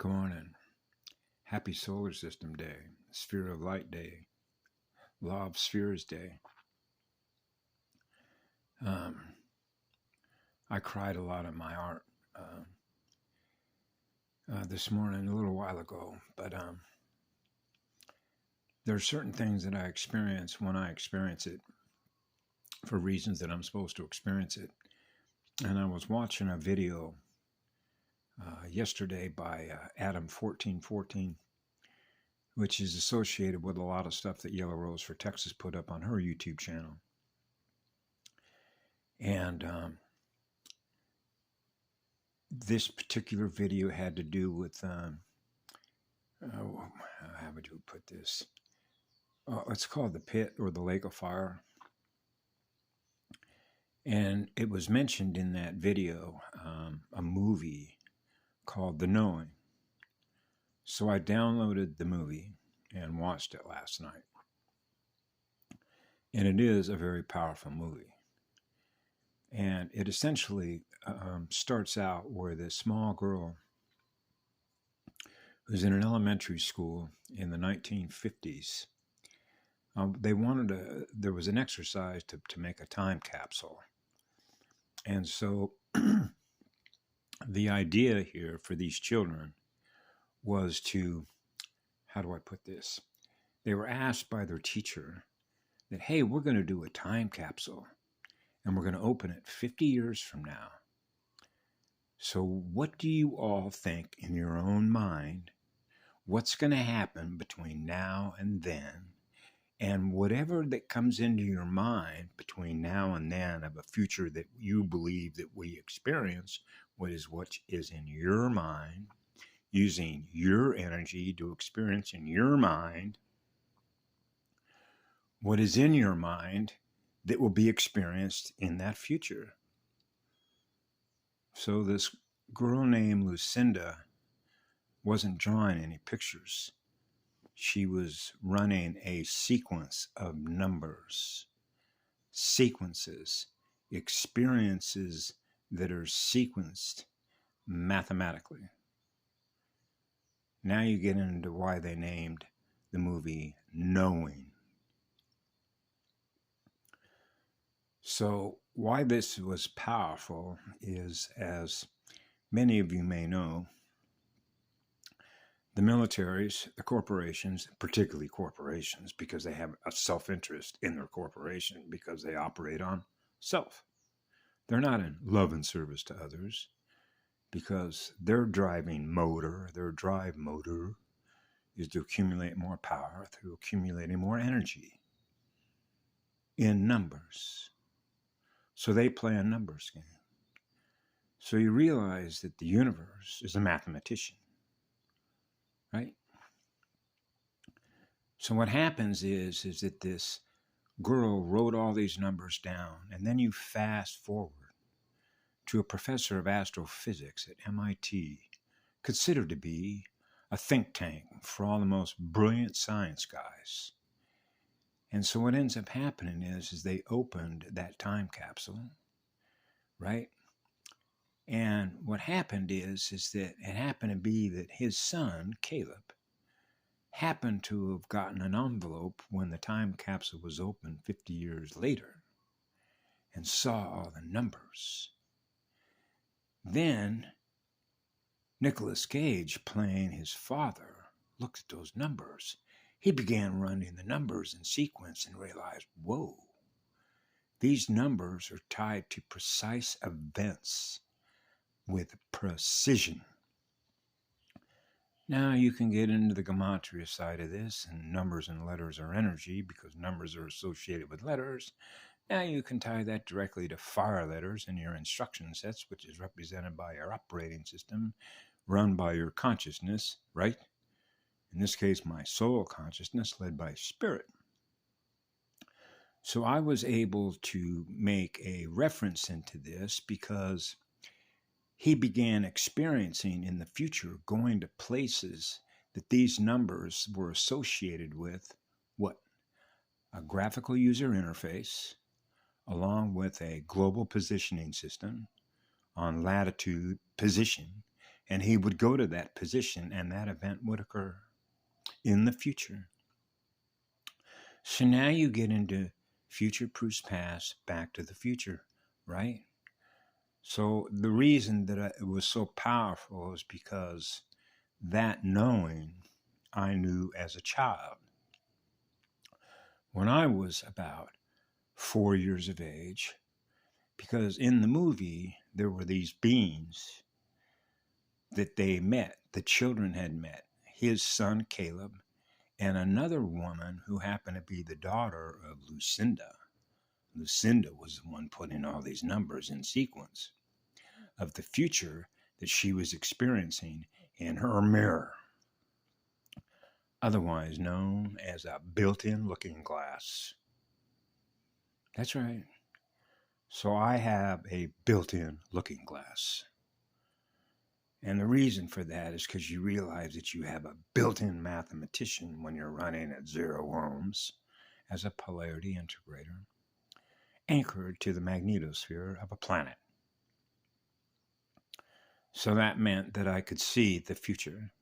Good morning. Happy Solar System Day, Sphere of Light Day, Law of Spheres Day. Um, I cried a lot in my art this morning, a little while ago, but there are certain things that I experience when I experience it for reasons that I'm supposed to experience it. And I was watching a video yesterday by Adam1414, which is associated with a lot of stuff that Yellow Rose for Texas put up on her YouTube channel. And this particular video had to do with, how would you put this? It's called The Pit or the Lake of Fire. And it was mentioned in that video, a movie called The Knowing. So I downloaded the movie and watched it last night. And it is a very powerful movie. And it essentially starts out where this small girl who's in an elementary school in the 1950s, there was an exercise to make a time capsule. And so the idea here for these children was to, how do I put this? They were asked by their teacher that, hey, we're going to do a time capsule and we're going to open it 50 years from now. So what do you all think in your own mind? What's going to happen between now and then? And whatever that comes into your mind between now and then of a future that you believe that we experience, what is in your mind, using your energy to experience in your mind, what is in your mind that will be experienced in that future. So this girl named Lucinda wasn't drawing any pictures. She was running a sequence of numbers, sequences, experiences that are sequenced mathematically. Now you get into why they named the movie Knowing. So why this was powerful is, as many of you may know, the militaries, the corporations, particularly corporations, because they have a self-interest in their corporation because they operate on self. They're not in love and service to others because their drive motor is to accumulate more power through accumulating more energy in numbers. So they play a numbers game. So you realize that the universe is a mathematician. Right? So what happens is that this girl wrote all these numbers down, and then you fast forward to a professor of astrophysics at MIT, considered to be a think tank for all the most brilliant science guys. And so what ends up happening is they opened that time capsule, right? And what happened is that it happened to be that his son, Caleb, happened to have gotten an envelope when the time capsule was opened 50 years later and saw all the numbers. Then Nicolas Cage, playing his father, looked at those numbers. He began running the numbers in sequence and realized, whoa, these numbers are tied to precise events with precision. Now you can get into the gematria side of this, and numbers and letters are energy because numbers are associated with letters. Now you can tie that directly to fire letters in your instruction sets, which is represented by your operating system, run by your consciousness, right? In this case, my soul consciousness, led by spirit. So I was able to make a reference into this because he began experiencing in the future, going to places that these numbers were associated with what? A graphical user interface, along with a global positioning system on latitude, position, And he would go to that position, and that event would occur in the future. So now you get into future proofs past, back to the future, right? So the reason that it was so powerful is because that knowing I knew as a child. When I was about 4 years of age, because in the movie there were these beings that they met, the children had met, his son Caleb, and another woman who happened to be the daughter of Lucinda. Lucinda was the one putting all these numbers in sequence of the future that she was experiencing in her mirror, otherwise known as a built-in looking glass. That's right. So I have a built-in looking glass. And the reason for that is because you realize that you have a built-in mathematician when you're running at 0 ohms as a polarity integrator anchored to the magnetosphere of a planet. So that meant that I could see the future.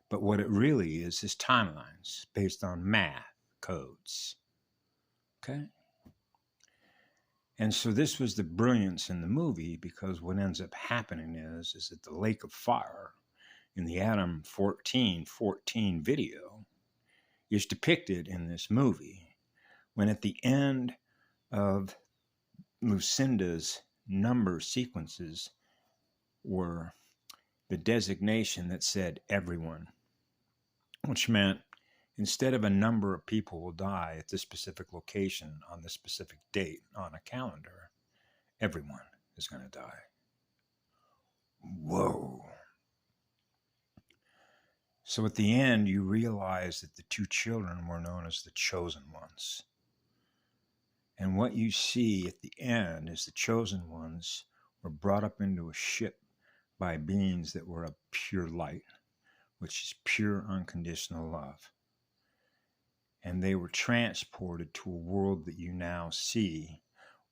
But what it really is timelines based on math codes. Okay? And so this was the brilliance in the movie, because what ends up happening is that the lake of fire in the Adam 1414 video is depicted in this movie, when at the end of Lucinda's number sequences were the designation that said everyone, which meant instead of a number of people will die at this specific location on this specific date on a calendar, everyone is going to die. Whoa. So at the end, you realize that the 2 children were known as the chosen ones. And what you see at the end is the chosen ones were brought up into a ship by beings that were of pure light, which is pure unconditional love. And they were transported to a world that you now see,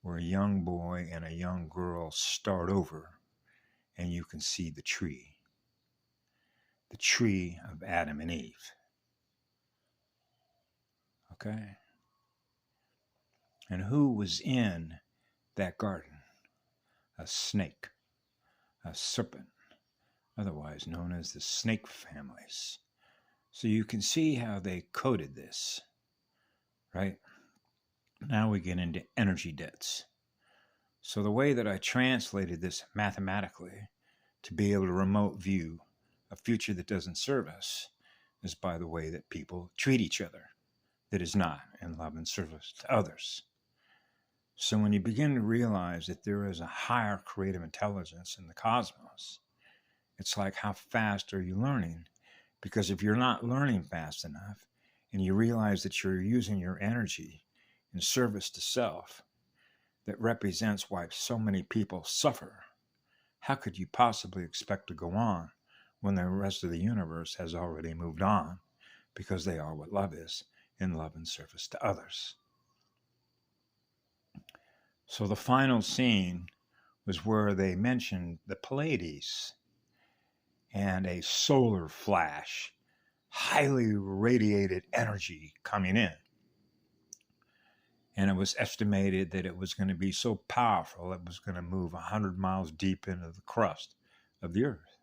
where a young boy and a young girl start over, and you can see the tree of Adam and Eve. Okay? And who was in that garden? A snake, a serpent, otherwise known as the snake families. So you can see how they coded this, right? Now we get into energy debts. So the way that I translated this mathematically to be able to remote view a future that doesn't serve us is by the way that people treat each other, that is not in love and service to others. So when you begin to realize that there is a higher creative intelligence in the cosmos, it's like, how fast are you learning? Because if you're not learning fast enough, and you realize that you're using your energy in service to self, that represents why so many people suffer, how could you possibly expect to go on when the rest of the universe has already moved on, because they are what love is, in love and service to others? So the final scene was where they mentioned the Pleiades and a solar flash, highly radiated energy coming in. And it was estimated that it was going to be so powerful, it was going to move 100 miles deep into the crust of the earth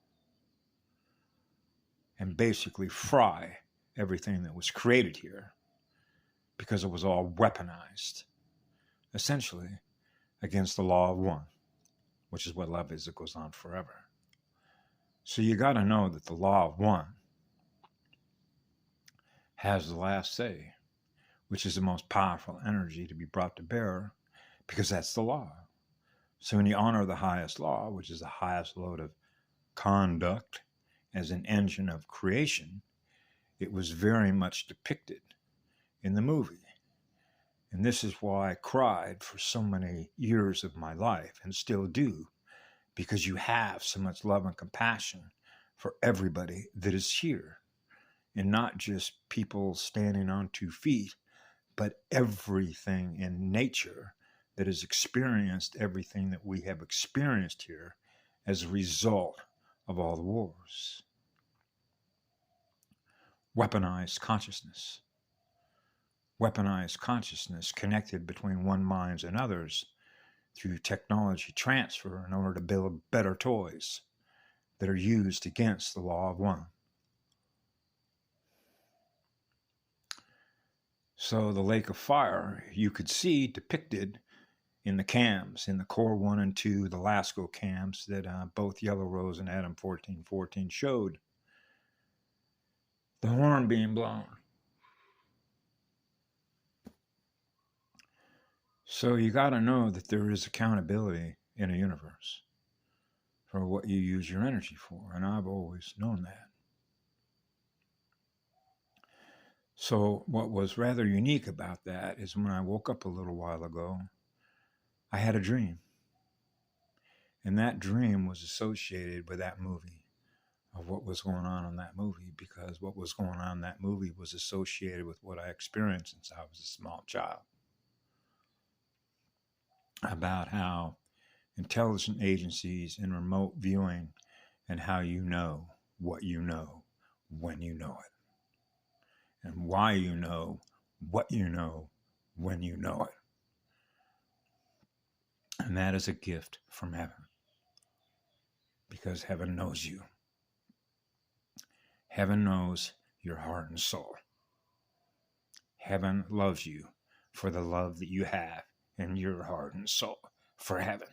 and basically fry everything that was created here, because it was all weaponized, essentially, against the law of one, which is what love is. It goes on forever. So you got to know that the law of one has the last say, which is the most powerful energy to be brought to bear, because that's the law. So when you honor the highest law, which is the highest load of conduct as an engine of creation, it was very much depicted in the movie. And this is why I cried for so many years of my life, and still do, because you have so much love and compassion for everybody that is here, and not just people standing on 2 feet, but everything in nature that has experienced everything that we have experienced here as a result of all the wars. Weaponized consciousness. Weaponized consciousness connected between one minds and others through technology transfer in order to build better toys that are used against the law of one. So the lake of fire you could see depicted in the cams, in the Core 1 and 2, the LASCO cams that both Yellow Rose and Adam 1414 showed. The horn being blown. So you got to know that there is accountability in a universe for what you use your energy for, and I've always known that. So what was rather unique about that is when I woke up a little while ago, I had a dream. And that dream was associated with that movie, of what was going on in that movie, because what was going on in that movie was associated with what I experienced since I was a small child. About how intelligent agencies and remote viewing and how you know what you know when you know it. And why you know what you know when you know it. And that is a gift from heaven. Because heaven knows you. Heaven knows your heart and soul. Heaven loves you for the love that you have in your heart and soul for heaven.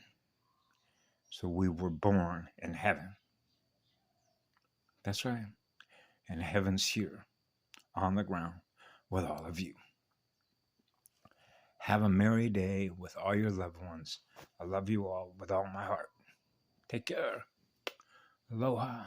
So we were born in heaven. That's right. And heaven's here on the ground with all of you. Have a merry day with all your loved ones. I love you all with all my heart. Take care. Aloha.